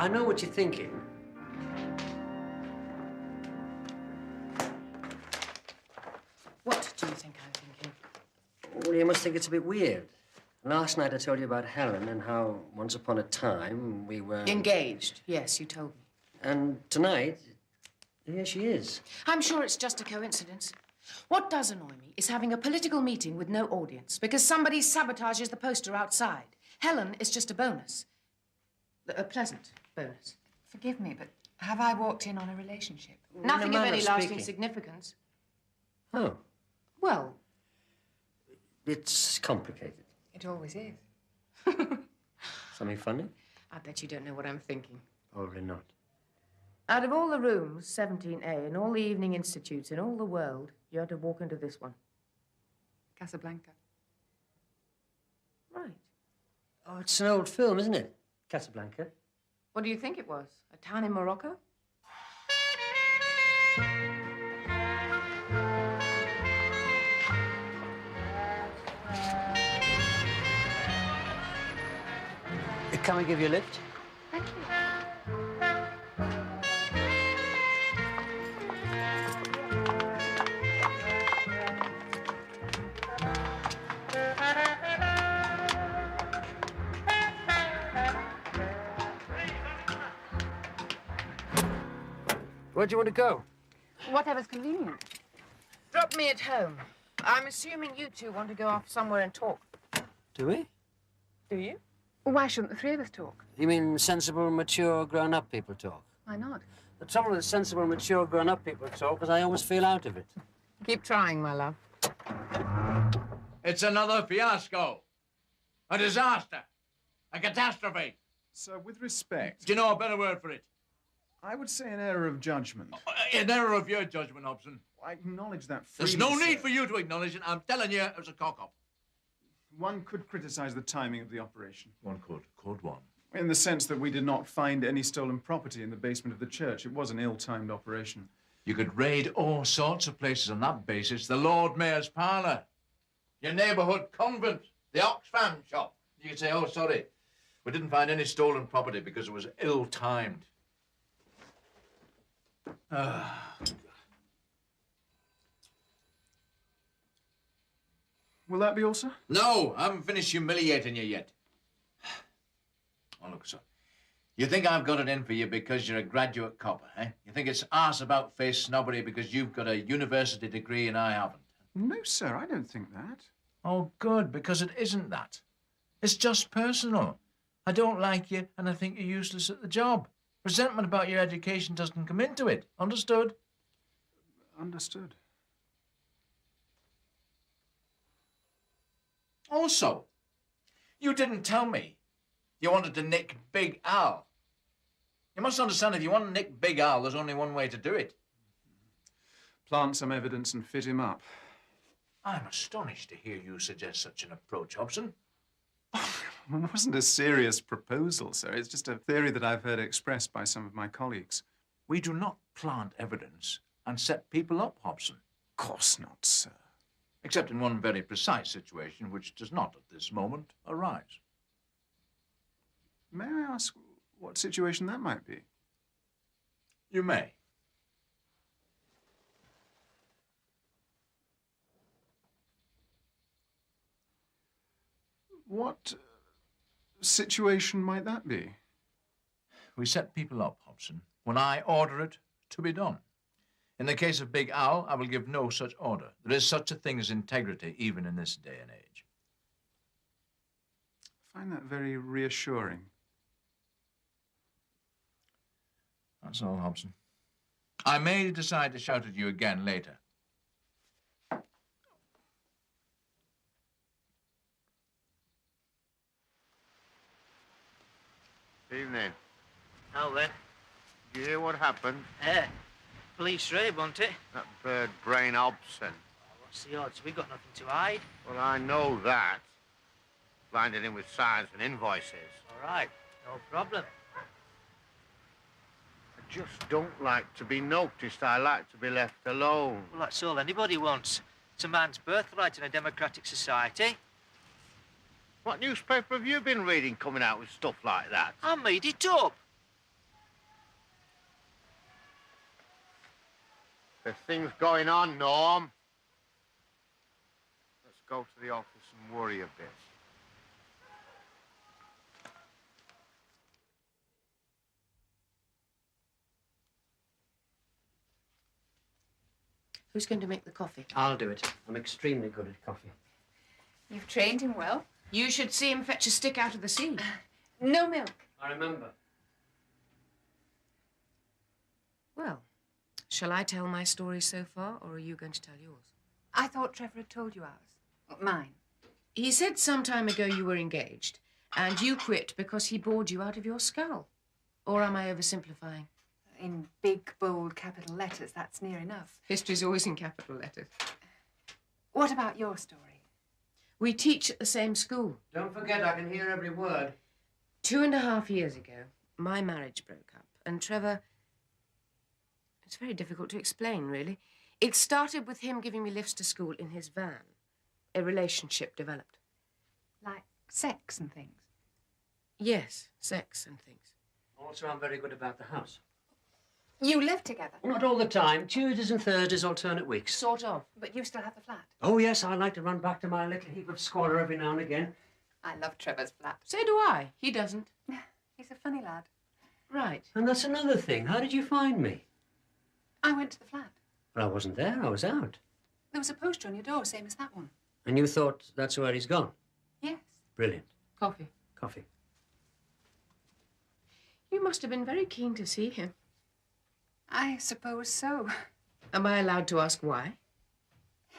I know what you're thinking. What do you think I'm thinking? Well, you must think it's a bit weird. Last night I told you about Helen and how once upon a time we were... Engaged, yes, you told me. And tonight, here she is. I'm sure it's just a coincidence. What does annoy me is having a political meeting with no audience because somebody sabotages the poster outside. Helen is just a bonus. A pleasant bonus. Forgive me, but have I walked in on a relationship? Nothing of any lasting speaking. significance. Oh, Well, it's complicated. It always is. Something funny? I bet you don't know what I'm thinking. Probably not. Out of all the rooms, 17A, and all the evening institutes in all the world, you had to walk into this one. Casablanca. Right. Oh, it's an old film, isn't it? Casablanca. What do you think it was? A town in Morocco? Can we give you a lift? Thank you. Where do you want to go? Whatever's convenient. Drop me at home. I'm assuming you two want to go off somewhere and talk. Do we? Do you? Why shouldn't the three of us talk? You mean sensible, mature, grown-up people talk? Why not? The trouble with sensible, mature, grown-up people talk is I always feel out of it. Keep trying, my love. It's another fiasco. A disaster. A catastrophe. Sir, with respect, Do you know a better word for it? I would say an error of judgment. An error of your judgment, Hobson. I acknowledge that freely, There's no sir. need for you to acknowledge it. I'm telling you, it was a cock-up. One could criticize the timing of the operation. One could. Could one? In the sense that we did not find any stolen property in the basement of the church. It was an ill-timed operation. You could raid all sorts of places on that basis. The Lord Mayor's parlour, your neighbourhood convent, the Oxfam shop. You could say, oh, sorry, we didn't find any stolen property because it was ill-timed. Will that be all, sir? No, I haven't finished humiliating you yet. Oh, look, sir. You think I've got it in for you because you're a graduate copper, eh? You think it's arse-about-face snobbery because you've got a university degree and I haven't? No, sir, I don't think that. Oh, good, because it isn't that. It's just personal. I don't like you and I think you're useless at the job. Resentment about your education doesn't come into it. Understood? Understood. Also, you didn't tell me you wanted to nick Big Al. You must understand, if you want to nick Big Al, there's only one way to do it. Plant some evidence and fit him up. I'm astonished to hear you suggest such an approach, Hobson. It wasn't a serious proposal, sir. It's just a theory that I've heard expressed by some of my colleagues. We do not plant evidence and set people up, Hobson. Of course not, sir. Except in one very precise situation, which does not at this moment arise. May I ask what situation that might be? You may. What situation might that be? We set people up, Hobson, when I order it to be done. In the case of Big Al, I will give no such order. There is such a thing as integrity, even in this day and age. I find that very reassuring. That's all, Hobson. I may decide to shout at you again later. Evening. Now then, Did you hear what happened? police raid, wasn't it? That bird brain Hobson. What's the odds? We got nothing to hide. Well, I know that. Blinded him with signs and invoices. All right, no problem. I just don't like to be noticed. I like to be left alone. Well, that's all anybody wants. It's a man's birthright in a democratic society. What newspaper have you been reading coming out with stuff like that? I made it up. There's things going on, Norm. Let's go to the office and worry a bit. Who's going to make the coffee? I'll do it. I'm extremely good at coffee. You've trained him well. You should see him fetch a stick out of the sea. No milk. I remember. Well, shall I tell my story so far, or are you going to tell yours? I thought Trevor had told you ours. Mine. He said some time ago you were engaged, and you quit because he bored you out of your skull. Or am I oversimplifying? In big, bold capital letters, that's near enough. History's always in capital letters. What about your story? We teach at the same school. Don't forget, I can hear every word. 2.5 years ago, my marriage broke up, and Trevor... It's very difficult to explain, really. It started with him giving me lifts to school in his van. A relationship developed. Like sex and things. Yes, sex and things. Also, I'm very good about the house. You live together, Not all the time. Tuesdays and Thursdays, alternate weeks. Sort of. but you still have the flat. Oh, yes, I like to run back to my little heap of squalor every now and again. I love Trevor's flat. So do I. He doesn't. He's a funny lad. Right. And that's another thing. How did you find me? I went to the flat. Well, I wasn't there. I was out. There was a poster on your door, same as that one. And you thought that's where he's gone? Yes. Brilliant. Coffee. Coffee. You must have been very keen to see him. I suppose so. Am I allowed to ask why?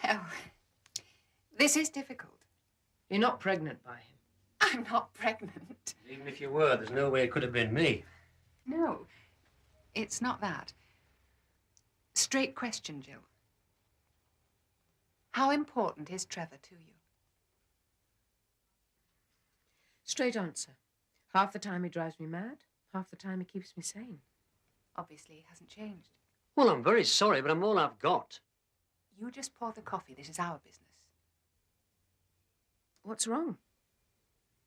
Oh, this is difficult. You're not pregnant by him. I'm not pregnant. Even if you were, there's no way it could have been me. No, it's not that. Straight question, Jill. How important is Trevor to you? Straight answer. Half the time he drives me mad, half the time he keeps me sane. Obviously, he hasn't changed. Well, I'm very sorry, but I'm all I've got. You just pour the coffee. This is our business. What's wrong?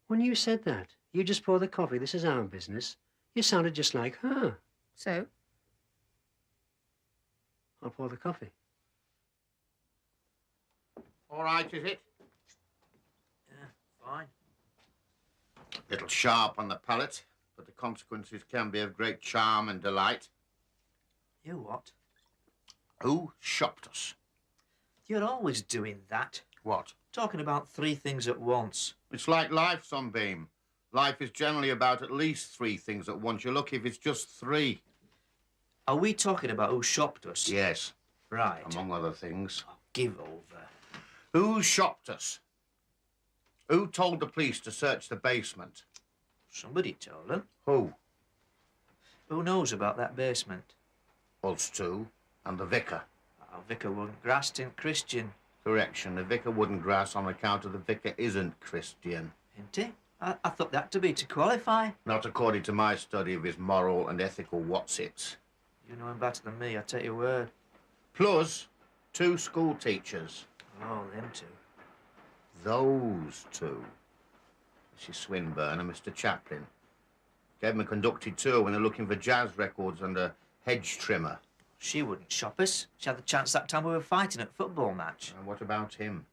When you said that, you just pour the coffee, this is our business, you sounded just like her. So? I'll pour the coffee. All right, is it? Yeah, fine. Little sharp on the palate, but the consequences can be of great charm and delight. You what? Who shopped us? You're always doing that. What? Talking about 3 things at once. It's like life, Sunbeam. Life is generally about at least 3 things at once. You're lucky if it's just 3. Are we talking about who shopped us? Yes, Right. among other things. Oh, give over. Who shopped us? Who told the police to search the basement? Somebody told them. Who? Who knows about that basement? Us two, and the vicar. Our vicar wasn't grassed in Christian, Correction, the vicar wouldn't grass on account of the vicar isn't Christian. isn't he? I thought that to be to qualify. Not according to my study of his moral and ethical what's-its. You know him better than me, I take your word. Plus, 2 school teachers. Oh, them two. Those 2. Mrs. Swinburne and Mr. Chaplin. Gave them a conducted tour when they're looking for jazz records and a hedge trimmer. She wouldn't shop us. She had the chance that time we were fighting at a football match. And what about him?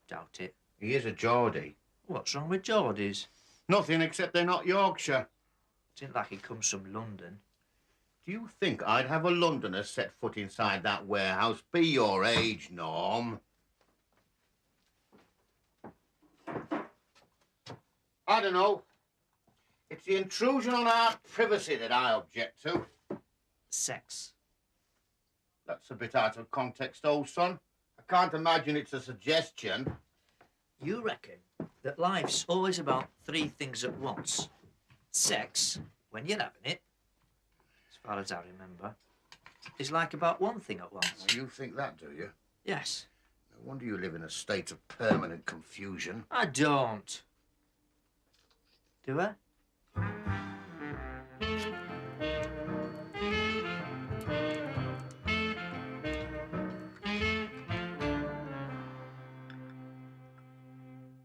Doubt it. He is a Geordie. What's wrong with Geordies? Nothing except they're not Yorkshire. It ain't like he comes from London. Do you think I'd have a Londoner set foot inside that warehouse? Be your age, Norm. I don't know. It's the intrusion on our privacy that I object to. Sex. That's a bit out of context, old son. I can't imagine it's a suggestion. You reckon that life's always about 3 things at once? Sex, when you're having it, as far as I remember, is like about 1 thing at once. You think that, do you? Yes. No wonder you live in a state of permanent confusion. I don't. Do I?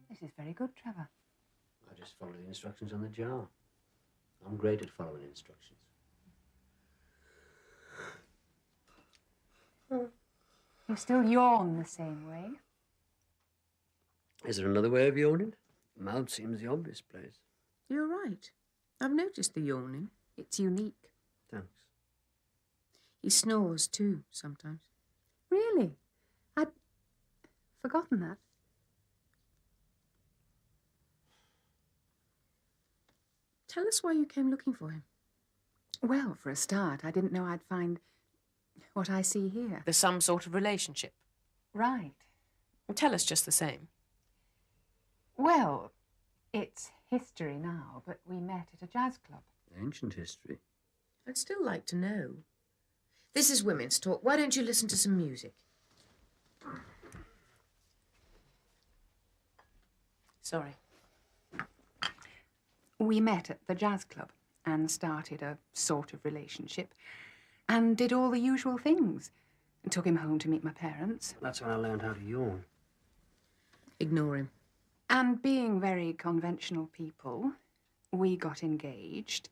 This is very good, Trevor. I just follow the instructions on the jar. I'm great at following instructions. You still yawn the same way. Is there another way of yawning? The mouth seems the obvious place. You're right. I've noticed the yawning. It's unique. Thanks. He snores, too, sometimes. Really? I'd forgotten that. Tell us why you came looking for him. Well, for a start, I didn't know I'd find what I see here. There's some sort of relationship. Right. Tell us just the same. Well, it's history now, but we met at a jazz club. Ancient history. I'd still like to know. This is women's talk. Why don't you listen to some music? Sorry. We met at the jazz club and started a sort of relationship and did all the usual things. And took him home to meet my parents. That's when I learned how to yawn. Ignore him. And being very conventional people, we got engaged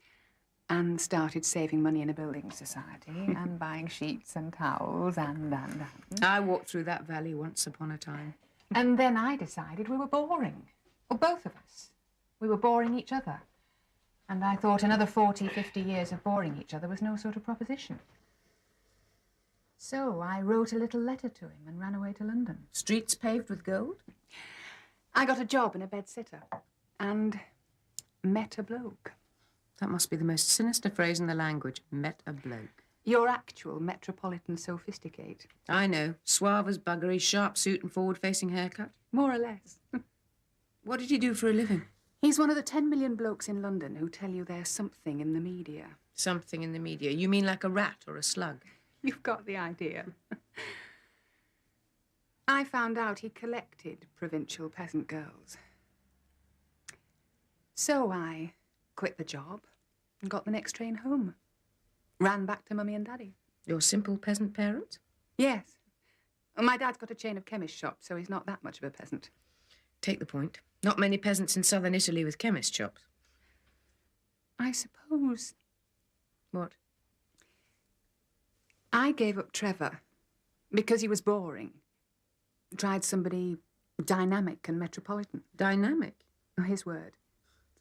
and started saving money in a building society and buying sheets and towels and. I walked through that valley once upon a time. And then I decided we were boring. Well, both of us. We were boring each other. And I thought another 40, 50 years of boring each other was no sort of proposition. So I wrote a little letter to him and ran away to London. Streets paved with gold? I got a job in a bed-sitter and met a bloke. That must be the most sinister phrase in the language. Met a bloke. Your actual metropolitan sophisticate. I know. Suave as buggery, sharp suit and forward-facing haircut. More or less. What did he do for a living? He's one of the 10 million blokes in London who tell you there's something in the media. Something in the media. You mean like a rat or a slug? You've got the idea. I found out he collected provincial peasant girls. So I quit the job and got the next train home. Ran back to Mummy and Daddy. Your simple peasant parents? Yes. My dad's got a chain of chemist shops, so he's not that much of a peasant. Take the point. Not many peasants in southern Italy with chemist shops. I suppose What? I gave up Trevor because he was boring. Tried somebody dynamic and metropolitan. Dynamic? Oh, his word.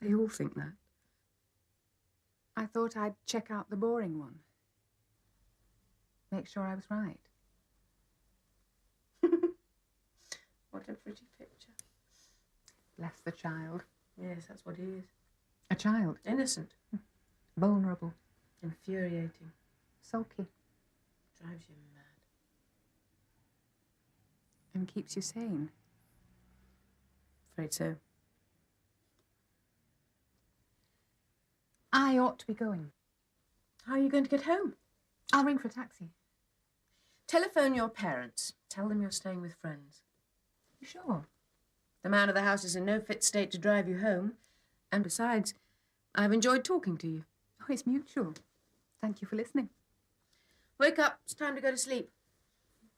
They all think that. I thought I'd check out the boring one. Make sure I was right. What a pretty picture. Bless the child. Yes, that's what he is. A child. Innocent. Vulnerable. Infuriating. Sulky. Drives you mad. And keeps you sane. Afraid so. I ought to be going. How are you going to get home? I'll ring for a taxi. Telephone your parents. Tell them you're staying with friends. You sure? The man of the house is in no fit state to drive you home. And besides, I've enjoyed talking to you. Oh, it's mutual. Thank you for listening. Wake up. It's time to go to sleep.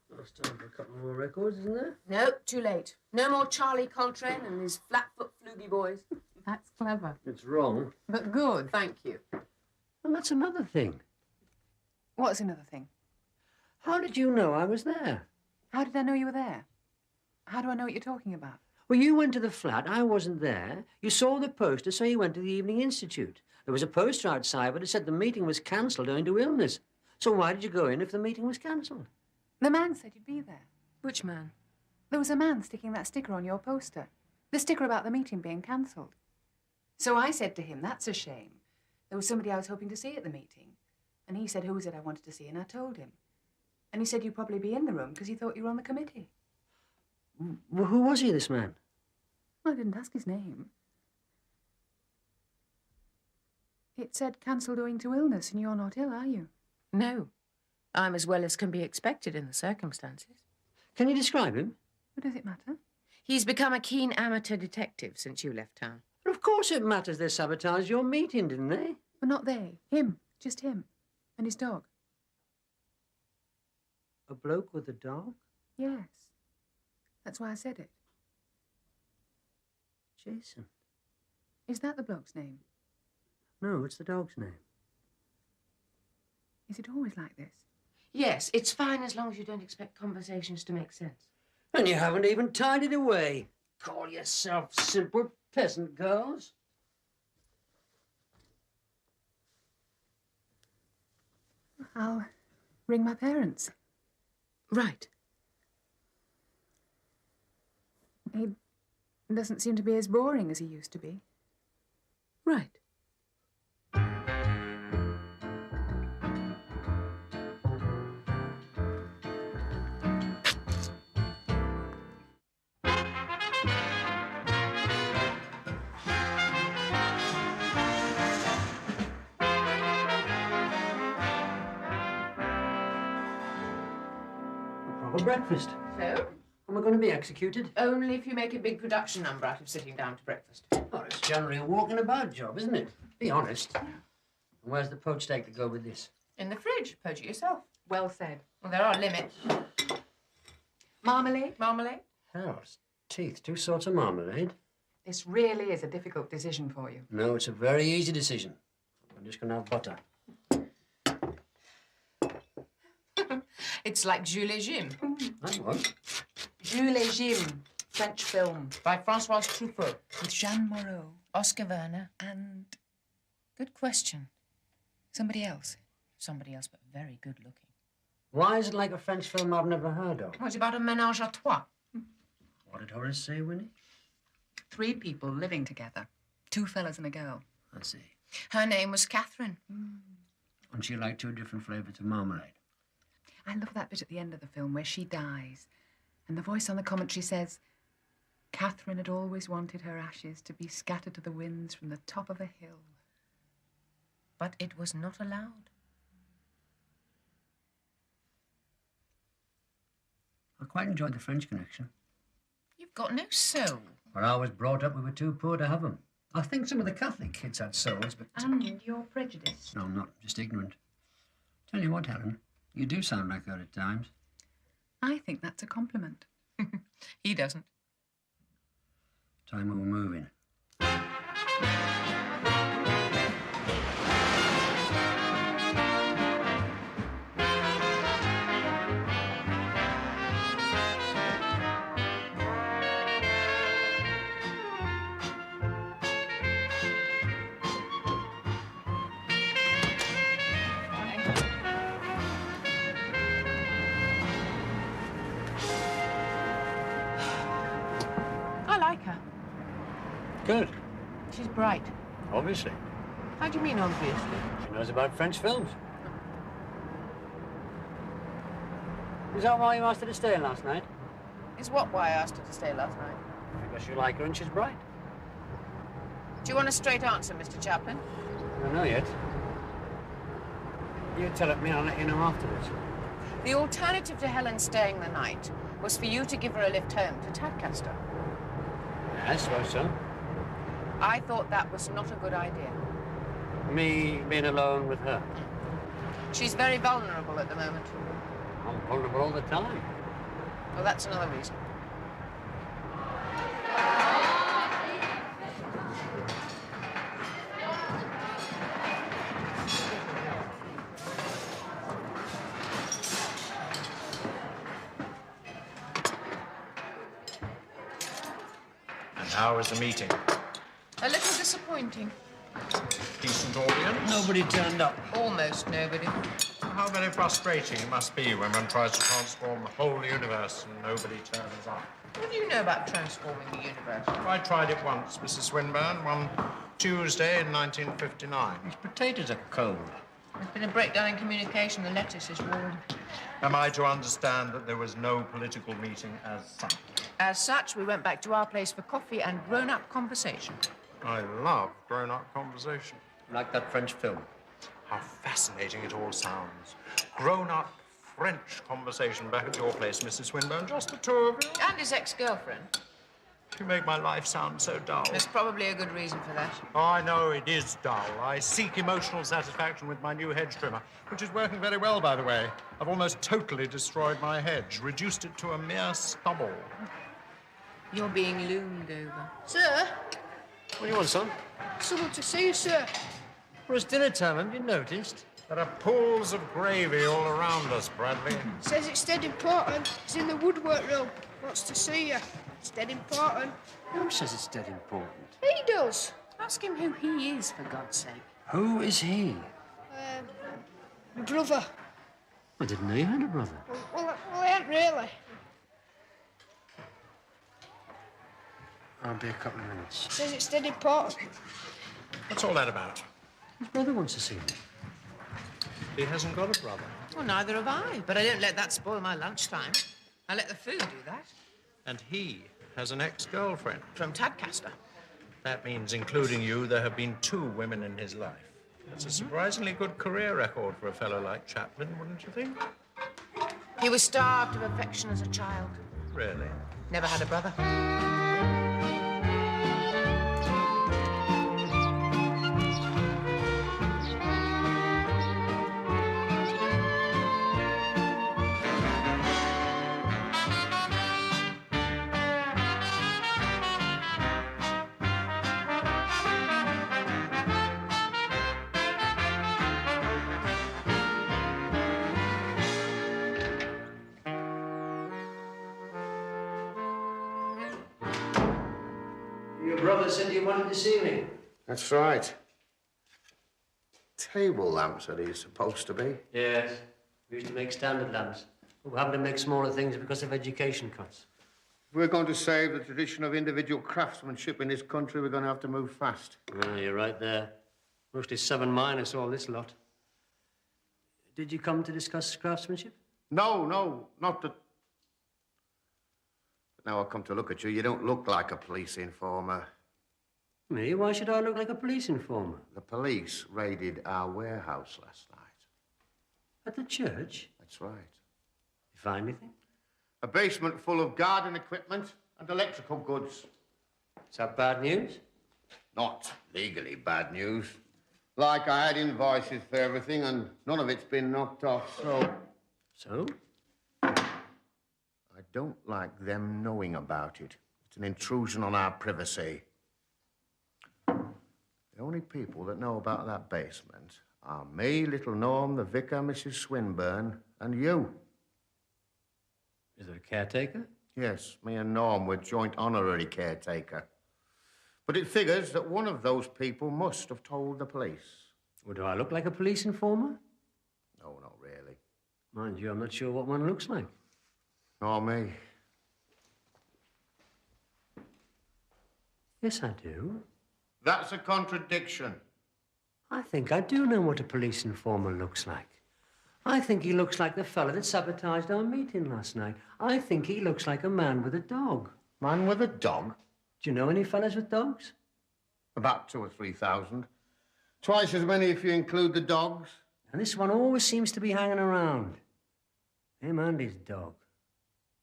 Well, it's time for a couple more records, isn't there? No, too late. No more Charlie Coltrane and his flatfoot flugy boys. That's clever. It's wrong. But good. Thank you. And that's another thing. What's another thing? How did you know I was there? How did I know you were there? How do I know what you're talking about? Well, you went to the flat. I wasn't there. You saw the poster, so you went to the Evening Institute. There was a poster outside, but it said the meeting was cancelled owing to illness. So why did you go in if the meeting was cancelled? The man said you'd be there. Which man? There was a man sticking that sticker on your poster. The sticker about the meeting being cancelled. So I said to him, that's a shame. There was somebody I was hoping to see at the meeting. And he said, who was it I wanted to see? And I told him. And he said you'd probably be in the room because he thought you were on the committee. Well, who was he, this man? Well, I didn't ask his name. It said cancelled owing to illness, and you're not ill, are you? No. I'm as well as can be expected in the circumstances. Can you describe him? But does it matter? He's become a keen amateur detective since you left town. But of course it matters. They sabotaged your meeting, didn't they? Well, not they. Him. Just him. And his dog. A bloke with a dog? Yes. That's why I said it. Jason. Is that the bloke's name? No, it's the dog's name. Is it always like this? Yes, it's fine as long as you don't expect conversations to make sense. And you haven't even tidied away. Call yourself simple peasant girls. I'll ring my parents. Right. He doesn't seem to be as boring as he used to be. Right. Proper breakfast. So? Am I going to be executed? Only if you make a big production number out of sitting down to breakfast. Oh, it's generally a walking about job, isn't it? Be honest. And where's the poached egg to go with this? In the fridge. Poach it yourself. Well said. Well, there are limits. Marmalade? Marmalade? Hell's teeth. 2 sorts of marmalade. This really is a difficult decision for you. No, it's a very easy decision. I'm just going to have butter. It's like Jules et Jim. That was. Jules et Jim, French film. By Françoise Truffaut. With Jeanne Moreau. Oscar Werner. And Good question. somebody else. Somebody else, but very good looking. Why is it like a French film I've never heard of? Well, it's about a ménage à trois. What did Horace say, Winnie? 3 people living together. 2 fellas and a girl. I see. Her name was Catherine. And she liked 2 different flavours of marmalade. I love that bit at the end of the film where she dies. And the voice on the commentary says, Catherine had always wanted her ashes to be scattered to the winds from the top of a hill. But it was not allowed. I quite enjoyed the French connection. You've got no soul. Where I was brought up, we were too poor to have them. I think some of the Catholic kids had souls, but... And you're prejudiced. No, I'm not. Just ignorant. Tell you what, Helen, you do sound like her at times. I think that's a compliment. He doesn't. Time we were moving. I like her. Good. She's bright. Obviously. How do you mean, obviously? She knows about French films. Is that why you asked her to stay last night? Is what why I asked her to stay last night? Because you like her and she's bright. Do you want a straight answer, Mr. Chaplin? I don't know yet. You tell it me, I'll let you know afterwards. The alternative to Helen staying the night was for you to give her a lift home to Tadcaster. I suppose so. I thought that was not a good idea. Me being alone with her. She's very vulnerable at the moment. I'm vulnerable all the time. Well, that's another reason. And how was the meeting? A little disappointing. Decent audience? Nobody turned up. Almost nobody. How very frustrating it must be when one tries to transform the whole universe and nobody turns up. What do you know about transforming the universe? I tried it once, Mrs. Swinburne, one Tuesday in 1959. These potatoes are cold. There's been a breakdown in communication. The lettuce is warm. Am I to understand that there was no political meeting as such? As such, we went back to our place for coffee and grown-up conversation. I love grown-up conversation. Like that French film. How fascinating it all sounds. Grown-up French conversation back at your place, Mrs. Swinburne. Just the 2 of you. And his ex-girlfriend. You make my life sound so dull. There's probably a good reason for that. Oh, I know it is dull. I seek emotional satisfaction with my new hedge trimmer, which is working very well, by the way. I've almost totally destroyed my hedge, reduced it to a mere stubble. You're being loomed over. Sir? What do you want, son? Someone to see you, sir. Well, it's dinner time, haven't you noticed? There are pools of gravy all around us, Bradley. Says it's dead important. He's in the woodwork room. Wants to see you. It's dead important. Who says it's dead important? He does. Ask him who he is, for God's sake. Who is he? My brother. I didn't know you had a brother. Well, I ain't really. I'll be a couple of minutes. Says it's dead important. What's all that about? His brother wants to see me. He hasn't got a brother. Well, neither have I, but I don't let that spoil my lunchtime. I let the food do that. And he has an ex-girlfriend. From Tadcaster. That means, including you, there have been 2 women in his life. That's a surprisingly good career record for a fellow like Chaplin, wouldn't you think? He was starved of affection as a child. Really? Never had a brother. Your brother said you wanted to see me. That's right. Table lamps are these supposed to be? Yes. We used to make standard lamps. We're having to make smaller things because of education cuts. If we're going to save the tradition of individual craftsmanship in this country, we're going to have to move fast. Oh, you're right there. Mostly 7 minus all this lot. Did you come to discuss craftsmanship? No, not that. But now I come to look at you, you don't look like a police informer. Me? Why should I look like a police informer? The police raided our warehouse last night. At the church? That's right. You find anything? A basement full of garden equipment and electrical goods. Is that bad news? Not legally bad news. Like I had invoices for everything and none of it's been knocked off, so... So? I don't like them knowing about it. It's an intrusion on our privacy. The only people that know about that basement are me, little Norm, the vicar, Mrs. Swinburne, and you. Is there a caretaker? Yes, me and Norm were joint honorary caretaker. But it figures that one of those people must have told the police. Well, do I look like a police informer? No, not really. Mind you, I'm not sure what one looks like. Nor me. Yes, I do. That's a contradiction. I think I do know what a police informer looks like. I think he looks like the fella that sabotaged our meeting last night. I think he looks like a man with a dog. Man with a dog? Do you know any fellas with dogs? About 2,000 or 3,000. Twice as many if you include the dogs. And this one always seems to be hanging around. Him and his dog.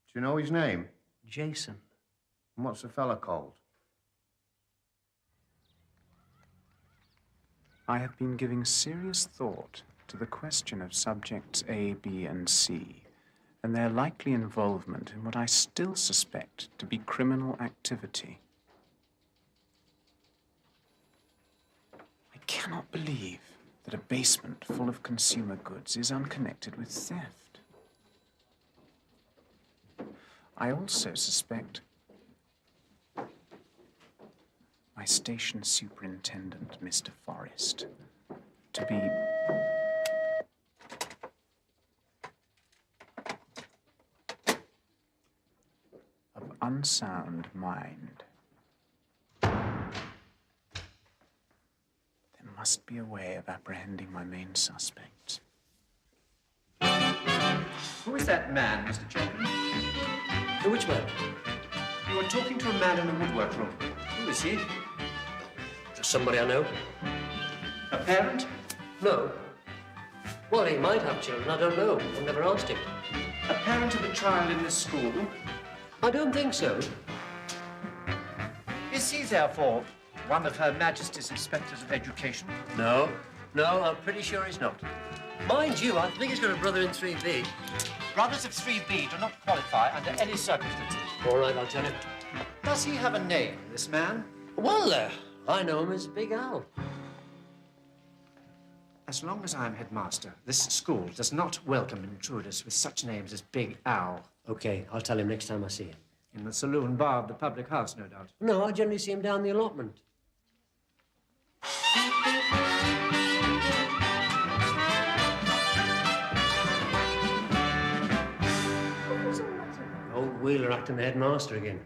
Do you know his name? Jason. And what's the fella called? I have been giving serious thought to the question of subjects A, B, and C, and their likely involvement in what I still suspect to be criminal activity. I cannot believe that a basement full of consumer goods is unconnected with theft. I also suspect my station superintendent, Mr. Forrest, to be of unsound mind. There must be a way of apprehending my main suspects. Who is that man, Mr. Chaplin? Which man? You were talking to a man in the woodwork room. Who is he? Just somebody I know. A parent? No. Well, he might have children. I don't know. I've never asked him. A parent of a child in this school? I don't think so. Is he therefore one of Her Majesty's Inspectors of Education? No. No, I'm pretty sure he's not. Mind you, I think he's got a brother in 3B. Brothers of 3B do not qualify under any circumstances. All right, I'll tell him. Does he have a name, this man? Well, I know him as Big Al. As long as I'm headmaster, this school does not welcome intruders with such names as Big Al. OK, I'll tell him next time I see him. In the saloon bar of the public house, no doubt. No, I generally see him down the allotment. Old Wheeler acting the headmaster again.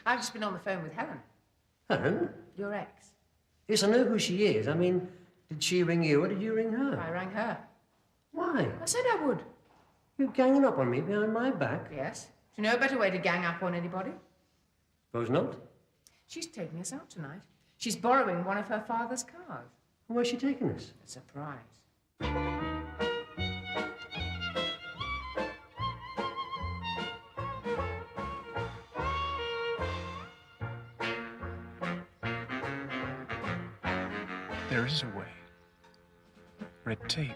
I've just been on the phone with Helen, Helen? your ex. Yes, I know who she is. I mean, did she ring you or did you ring her? I rang her. Why? I said I would. You're ganging up on me behind my back? Yes. Do you know a better way to gang up on anybody? Suppose not. She's taking us out tonight. She's borrowing one of her father's cars. Where's she taking us? A surprise. There is a way. Red tape,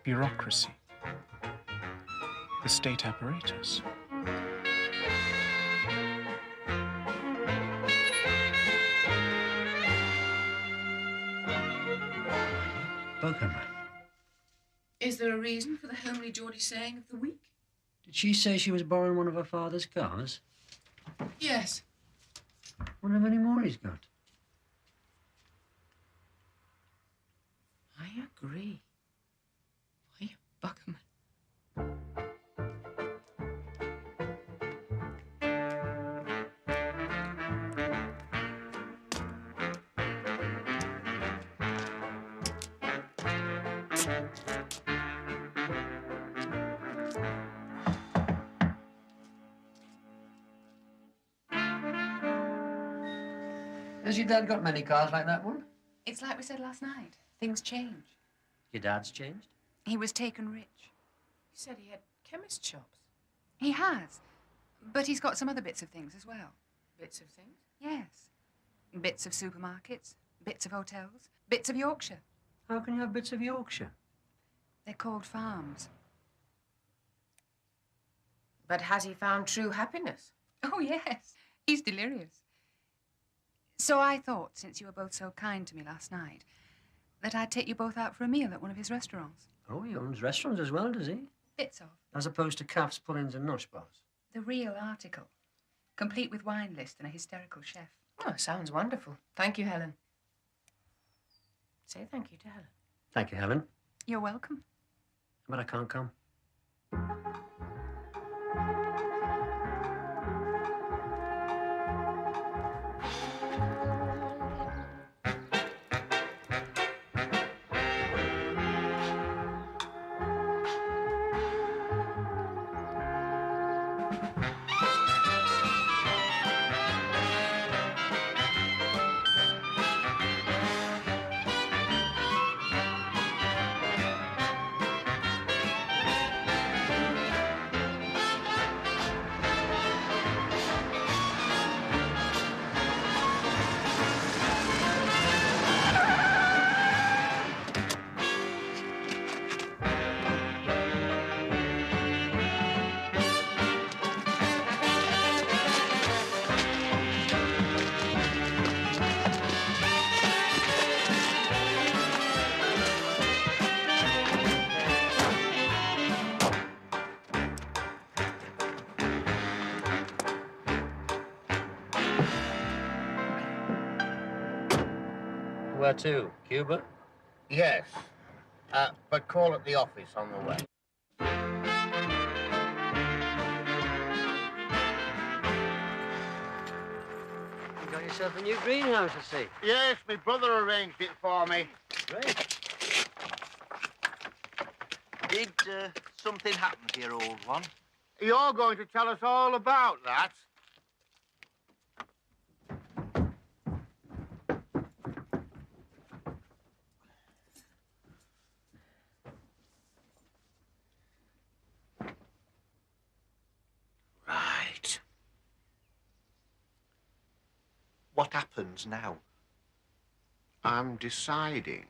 bureaucracy, the state apparatus. Welcome. Is there a reason for the homely Geordie saying of the week? Did she say she was borrowing one of her father's cars? Yes. Wonder how many more he's got. I agree. Why, Buckerman. Has your dad got many cars like that one? It's like we said last night. Things change. Your dad's changed? He was taken rich. You said he had chemist shops. He has. But he's got some other bits of things as well. Bits of things? Yes. Bits of supermarkets, bits of hotels, bits of Yorkshire. How can you have bits of Yorkshire? They're called farms. But has he found true happiness? Oh, yes. He's delirious. So I thought, since you were both so kind to me last night, that I'd take you both out for a meal at one of his restaurants. Oh, he owns restaurants as well, does he? Bits of. As opposed to calves, puddings and nosh bars. The real article. Complete with wine list and a hysterical chef. Oh, sounds wonderful. Thank you, Helen. Say thank you to Helen. Thank you, Helen. You're welcome. But I can't come. Where to? Cuba? Yes. But call at the office on the way. You got yourself a new greenhouse, I see. Yes, my brother arranged it for me. Great. Did something happen to your old one? You're going to tell us all about that. Right. What happens now? I'm deciding.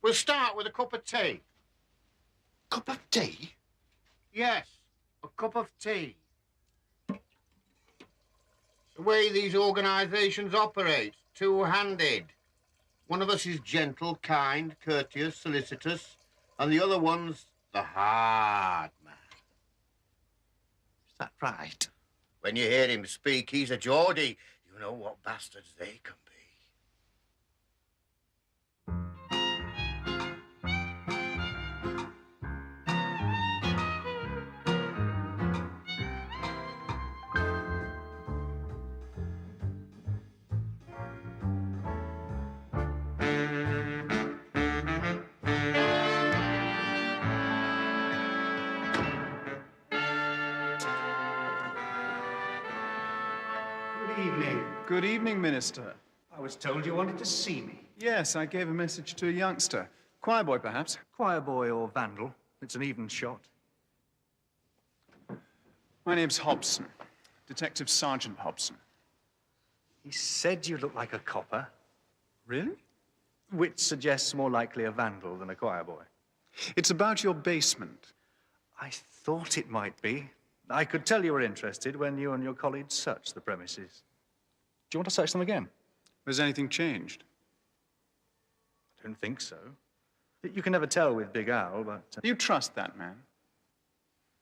We'll start with a cup of tea. Cup of tea? Yes, a cup of tea. The way these organisations operate, two-handed. One of us is gentle, kind, courteous, solicitous, and the other one's the hard man. Is that right? When you hear him speak, he's a Geordie. You know what bastards they can be. Good evening. Good evening, Minister. I was told you wanted to see me. Yes, I gave a message to a youngster. Choir boy, perhaps. Choir boy or vandal. It's an even shot. My name's Hobson. Detective Sergeant Hobson. He said you look like a copper, Really? which suggests more likely a vandal than a choir boy. It's about your basement. I thought it might be. I could tell you were interested when you and your colleagues searched the premises. Do you want to search them again? Has anything changed? I don't think so. You can never tell with Big Al, but... You trust that man?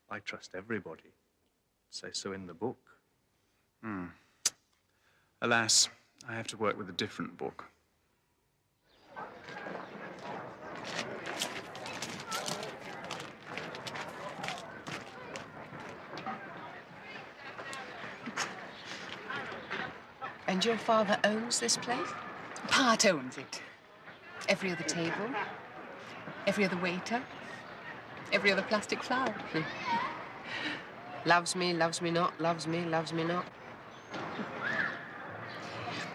I trust everybody. Say so in the book. Alas, I have to work with a different book. And your father owns this place? Part owns it. Every other table, every other waiter, every other plastic flower. Loves me not, loves me not.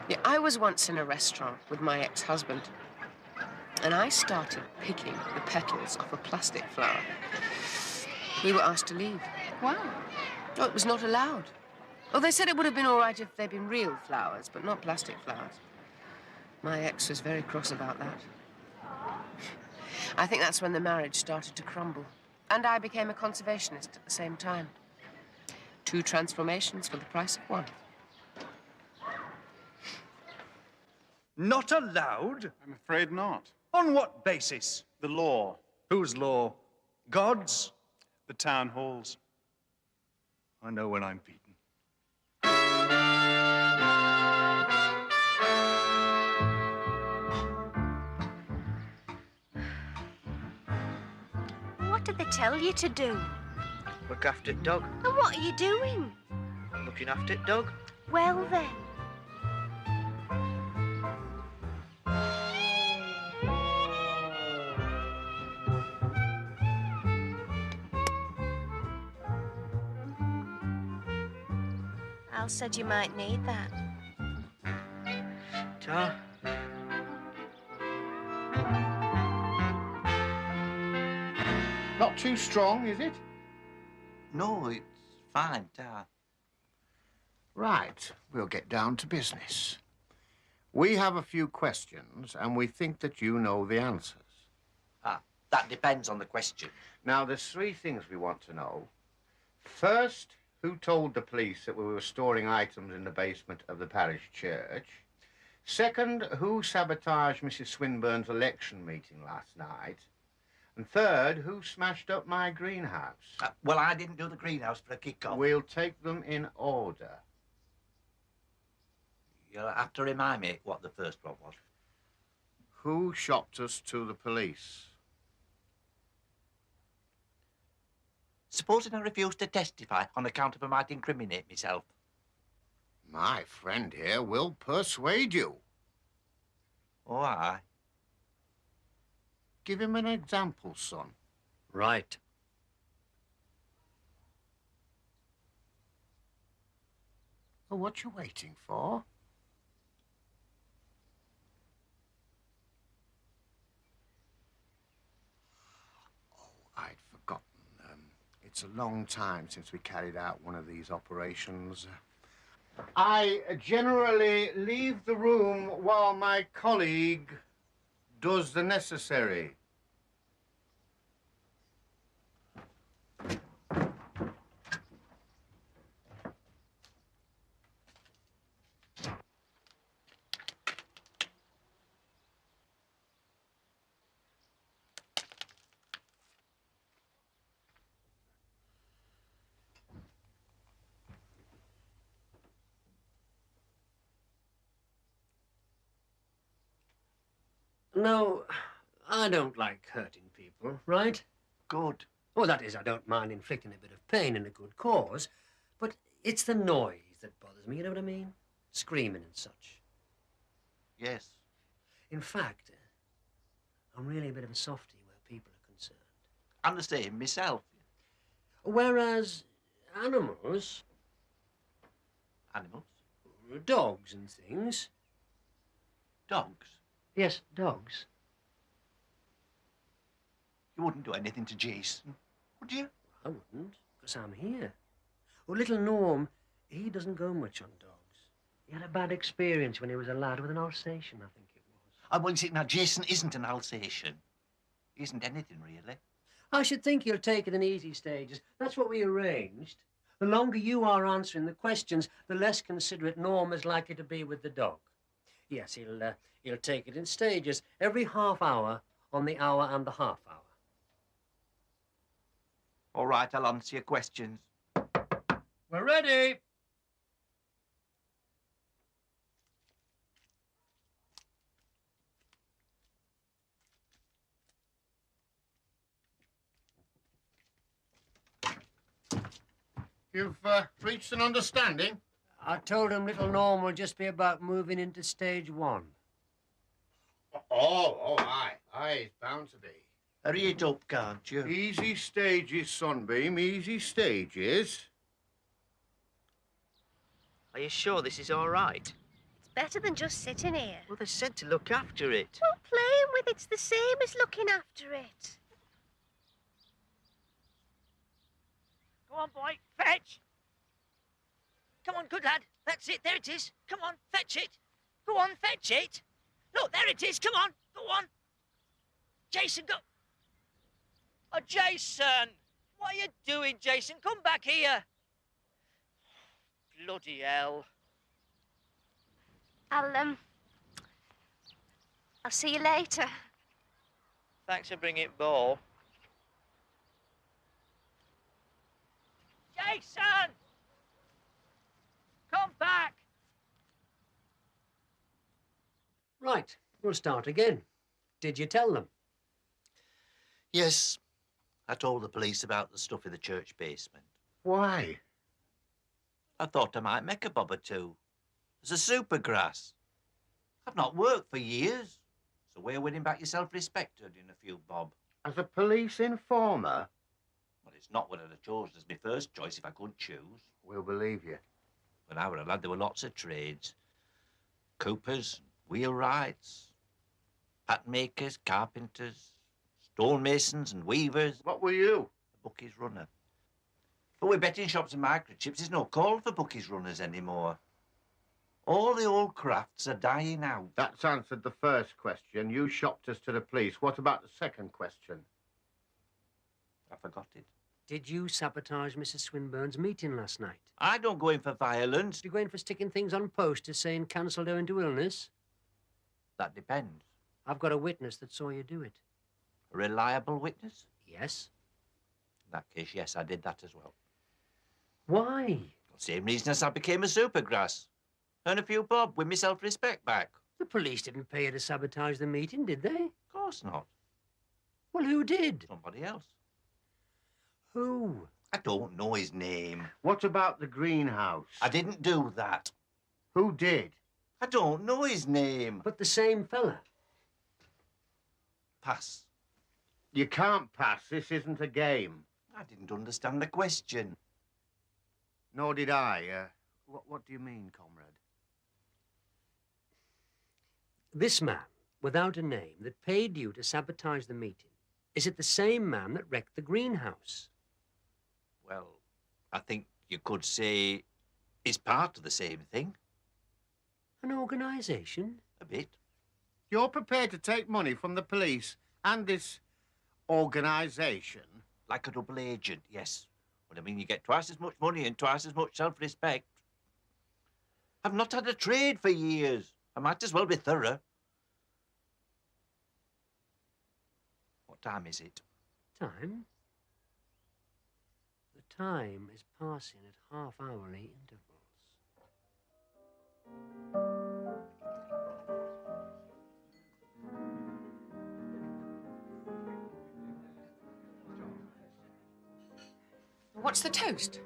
Yeah, I was once in a restaurant with my ex-husband, and I started picking the petals off a plastic flower. We were asked to leave. Wow. Oh, it was not allowed. Oh, they said it would have been all right if they'd been real flowers, but not plastic flowers. My ex was very cross about that. I think that's when the marriage started to crumble. And I became a conservationist at the same time. 2 transformations for the price of 1. Not allowed? I'm afraid not. On what basis? The law. Whose law? God's? The town halls. I know when I'm beaten. What did they tell you to do? Look after dog. And what are you doing? Looking after dog. Well then. Al said you might need that. Ta. Not too strong, is it? No, it's fine, ta. Right, we'll get down to business. We have a few questions, and we think that you know the answers. That depends on the question. Now, there's 3 things we want to know. First, who told the police that we were storing items in the basement of the parish church? Second, who sabotaged Mrs. Swinburne's election meeting last night? And third, who smashed up my greenhouse? Well, I didn't do the greenhouse for a kick-off. We'll take them in order. You'll have to remind me what the first one was. Who shopped us to the police? Supposing I refuse to testify on account of I might incriminate myself. My friend here will persuade you. Oh, aye. Give him an example, son. Right. Well, what you waiting for? Oh, I'd forgotten. It's a long time since we carried out one of these operations. I generally leave the room while my colleague does the necessary. No, I don't like hurting people, right? Good. Well, that is, I don't mind inflicting a bit of pain in a good cause, but it's the noise that bothers me, you know what I mean? Screaming and such. Yes. In fact, I'm really a bit of a softie where people are concerned. I'm the same myself. Whereas animals, Animals? dogs and things. Dogs? Yes, dogs. You wouldn't do anything to Jason, would you? I wouldn't, because I'm here. Well, little Norm, he doesn't go much on dogs. He had a bad experience when he was a lad with an Alsatian, I think it was. I won't say now, Jason isn't an Alsatian. He isn't anything, really. I should think he'll take it in easy stages. That's what we arranged. The longer you are answering the questions, the less considerate Norm is likely to be with the dog. Yes, he'll take it in stages, every half hour on the hour and the half hour. All right, I'll answer your questions. We're ready. You've reached an understanding? I told him little Norm will just be about moving into stage 1. Oh, aye. Aye, it's bound to be. Hurry it up, can't you? Easy stages, Sunbeam, easy stages. Are you sure this is all right? It's better than just sitting here. Well, they said to look after it. Well, playing with it's the same as looking after it. Go on, boy, fetch! Come on, good lad. That's it, there it is. Come on, fetch it. Go on, fetch it. Look, there it is, come on, go on. Jason, go. Oh, Jason! What are you doing, Jason? Come back here. Bloody hell. I'll see you later. Thanks for bringing ball. Jason! Come back! Right, we'll start again. Did you tell them? Yes. I told the police about the stuff in the church basement. Why? I thought I might make a bob or two. As a supergrass. I've not worked for years. It's a way of winning back your self-respect, earning a few bob. As a police informer? Well, it's not what I'd have chosen as my first choice if I could choose. We'll believe you. When I were a lad, there were lots of trades. Coopers, wheelwrights, pattern makers, carpenters, stonemasons and weavers. What were you? A bookies runner. But with betting shops and microchips, there's no call for bookies runners anymore. All the old crafts are dying out. That's answered the first question. You shopped us to the police. What about the second question? I forgot it. Did you sabotage Mrs. Swinburne's meeting last night? I don't go in for violence. Did you go in for sticking things on posters saying cancelled owing to illness? That depends. I've got a witness that saw you do it. A reliable witness? Yes. In that case, yes, I did that as well. Why? Same reason as I became a supergrass. Earn a few bob, win my self-respect back. The police didn't pay you to sabotage the meeting, did they? Of course not. Well, who did? Somebody else. Who? I don't know his name. What about the greenhouse? I didn't do that. Who did? I don't know his name. But the same fella. Pass. You can't pass. This isn't a game. I didn't understand the question. Nor did I. What do you mean, comrade? This man, without a name, that paid you to sabotage the meeting, is it the same man that wrecked the greenhouse? Well, I think you could say it's part of the same thing. An organisation? A bit. You're prepared to take money from the police and this organisation? Like a double agent, yes. But I mean, you get twice as much money and twice as much self-respect. I've not had a trade for years. I might as well be thorough. What time is it? Time? The time is passing at half-hourly intervals. What's the toast?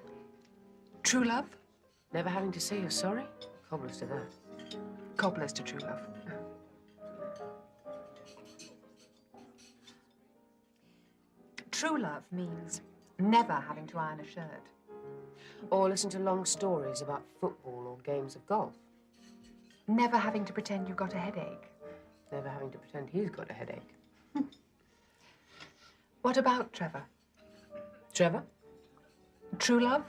True love? Never having to say you're sorry? Cobblers to that. Cobblers to true love. True love means never having to iron a shirt. Or listen to long stories about football or games of golf. Never having to pretend you've got a headache. Never having to pretend he's got a headache. What about Trevor? Trevor? True love?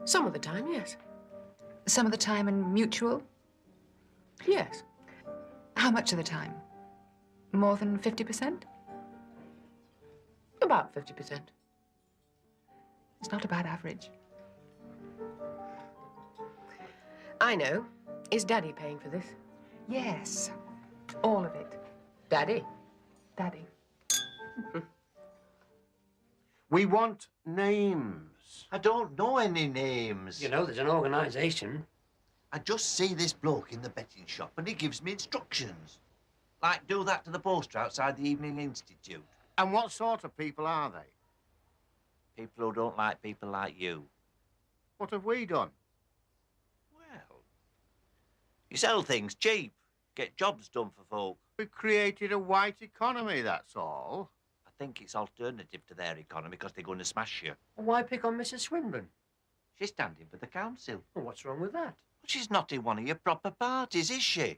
Some of the time, yes. Some of the time and mutual? Yes. How much of the time? More than 50%? About 50%. It's not a bad average. I know. Is Daddy paying for this? Yes. All of it. Daddy? Daddy. We want names. I don't know any names. You know, there's an organisation. I just see this bloke in the betting shop and he gives me instructions. Like, do that to the poster outside the Evening Institute. And what sort of people are they? People who don't like people like you. What have we done? Well, you sell things cheap, get jobs done for folk. We've created a white economy, that's all. I think it's alternative to their economy because they're going to smash you. Why pick on Mrs. Swinburne? She's standing for the council. Well, what's wrong with that? Well, she's not in one of your proper parties, is she? I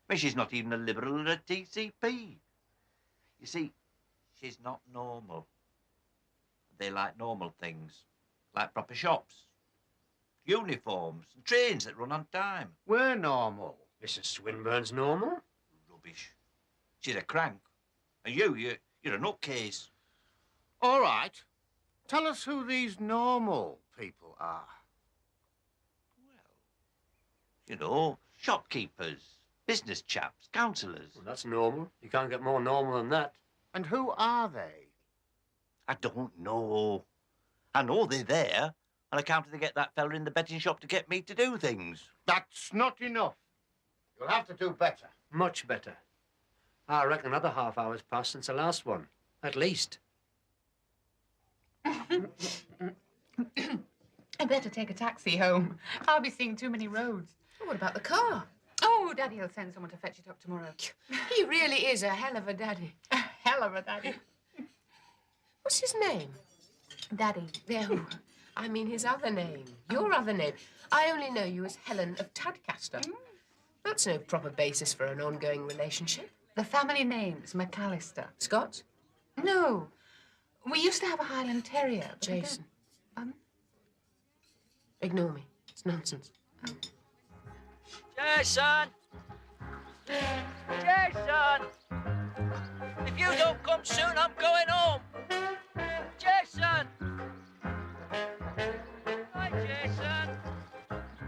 mean, she's not even a Liberal or a TCP. You see, she's not normal. They like normal things, like proper shops, uniforms, and trains that run on time. We're normal. Mrs. Swinburne's normal? Rubbish. She's a crank. And you're a nutcase. All right. Tell us who these normal people are. You know, shopkeepers, business chaps, councillors. Well, that's normal. You can't get more normal than that. And who are they? I don't know. I know they're there on account of they get that fella in the betting shop to get me to do things. That's not enough. You'll have to do better. Much better. I reckon another half hour's passed since the last one. At least. I better take a taxi home. I'll be seeing too many roads. What about the car? Oh, Daddy will send someone to fetch it up tomorrow. He really is a hell of a daddy. A hell of a daddy. What's his name? Daddy. No, I mean his other name. Your other name. I only know you as Helen of Tadcaster. That's no proper basis for an ongoing relationship. The family name's McAllister. Scots? No. We used to have a Highland Terrier. but we don't- Jason. Ignore me. It's nonsense. Jason! Jason! If you don't come soon, I'm going home. Jason! Hi, Jason.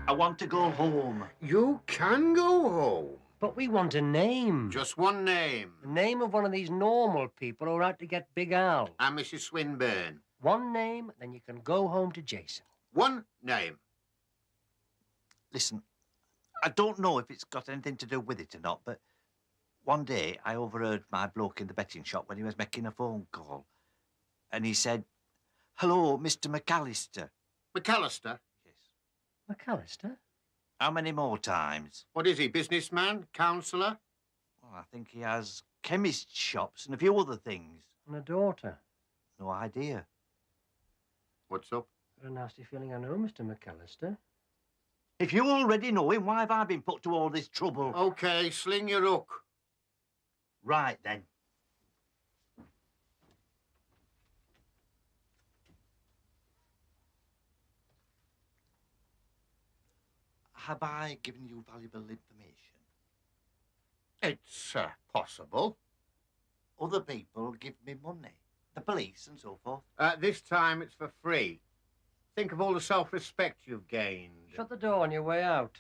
I want to go home. You can go home. But we want a name. Just one name. The name of one of these normal people who are out to get Big Al. And Mrs. Swinburne. One name, then you can go home to Jason. One name. Listen, I don't know if it's got anything to do with it or not, but one day I overheard my bloke in the betting shop when he was making a phone call. And he said, "Hello, Mr. McAllister." McAllister? Yes. McAllister? How many more times? What is he, businessman? Councillor? Well, I think he has chemist shops and a few other things. And a daughter. No idea. What's up? Got a nasty feeling I know Mr. McAllister. If you already know him, why have I been put to all this trouble? OK, sling your hook. Right, then. Have I given you valuable information? It's possible. Other people give me money. The police and so forth. This time it's for free. Think of all the self-respect you've gained. Shut the door on your way out.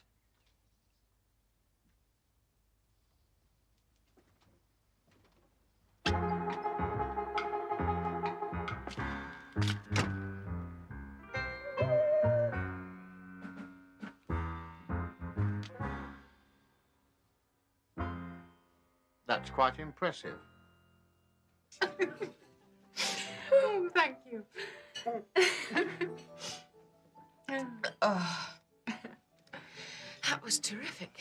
That's quite impressive. Oh, thank you. Oh, that was terrific.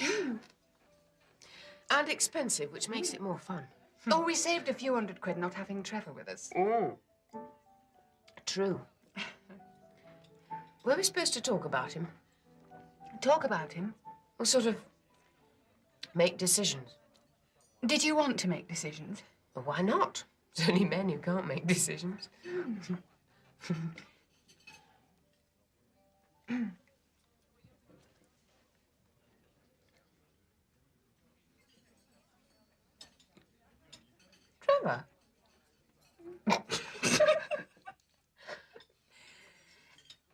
And expensive, which makes it more fun. Oh, we saved a few £100 not having Trevor with us. True. Were we supposed to talk about him? Talk about him? Or sort of make decisions? Did you want to make decisions? Well, why not? It's only men who can't make decisions. Trevor?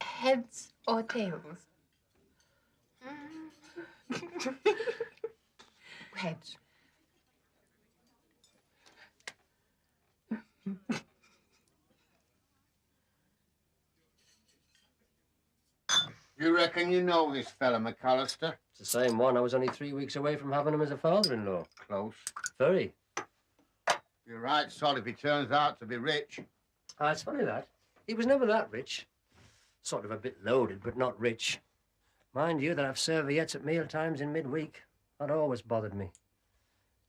Heads or tails? Heads. You reckon you know this fella, McAllister? It's the same one. I was only 3 weeks away from having him as a father-in-law. Close. Very. You're right, Sol, if he turns out to be rich. Ah, it's funny that. He was never that rich. Sort of a bit loaded, but not rich. Mind you, that I've serviettes at mealtimes in midweek. That always bothered me.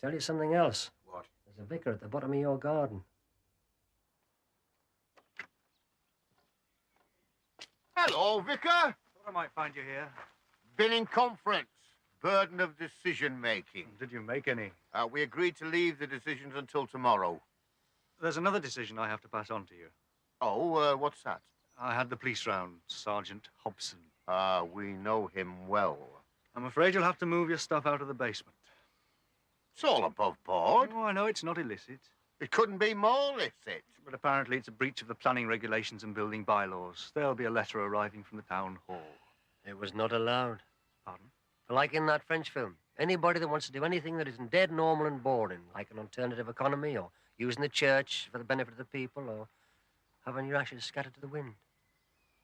Tell you something else. What? There's a vicar at the bottom of your garden. Hello, Vicar. Thought I might find you here. Been in conference. Burden of decision-making. Did you make any? We agreed to leave the decisions until tomorrow. There's another decision I have to pass on to you. Oh, what's that? I had the police round, Sergeant Hobson. We know him well. I'm afraid you'll have to move your stuff out of the basement. It's all above board. Oh, I know it's not illicit. It couldn't be more illicit. But apparently it's a breach of the planning regulations and building bylaws. There'll be a letter arriving from the town hall. It was not allowed. Pardon? Like in that French film. Anybody that wants to do anything that isn't dead, normal, and boring, like an alternative economy, or using the church for the benefit of the people, or having your ashes scattered to the wind.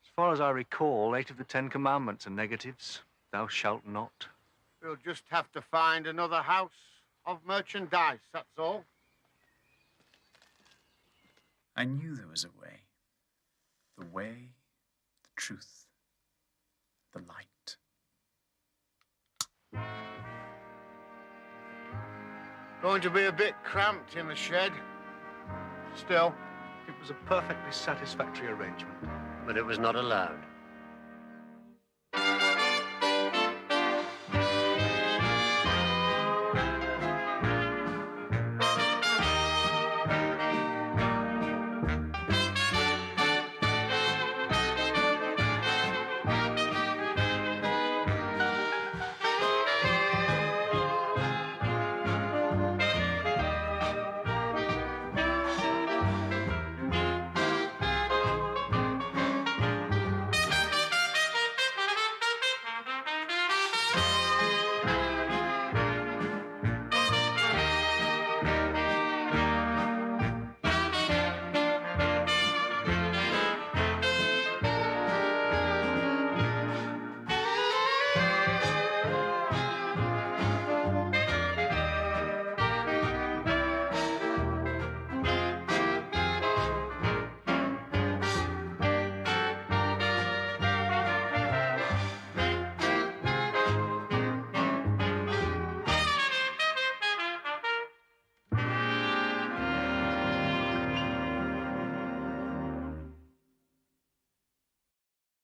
As far as I recall, 8 of the 10 commandments are negatives. Thou shalt not. We'll just have to find another house of merchandise, that's all. I knew there was a way. The way, the truth, the light. Going to be a bit cramped in the shed. Still. It was a perfectly satisfactory arrangement. But it was not allowed.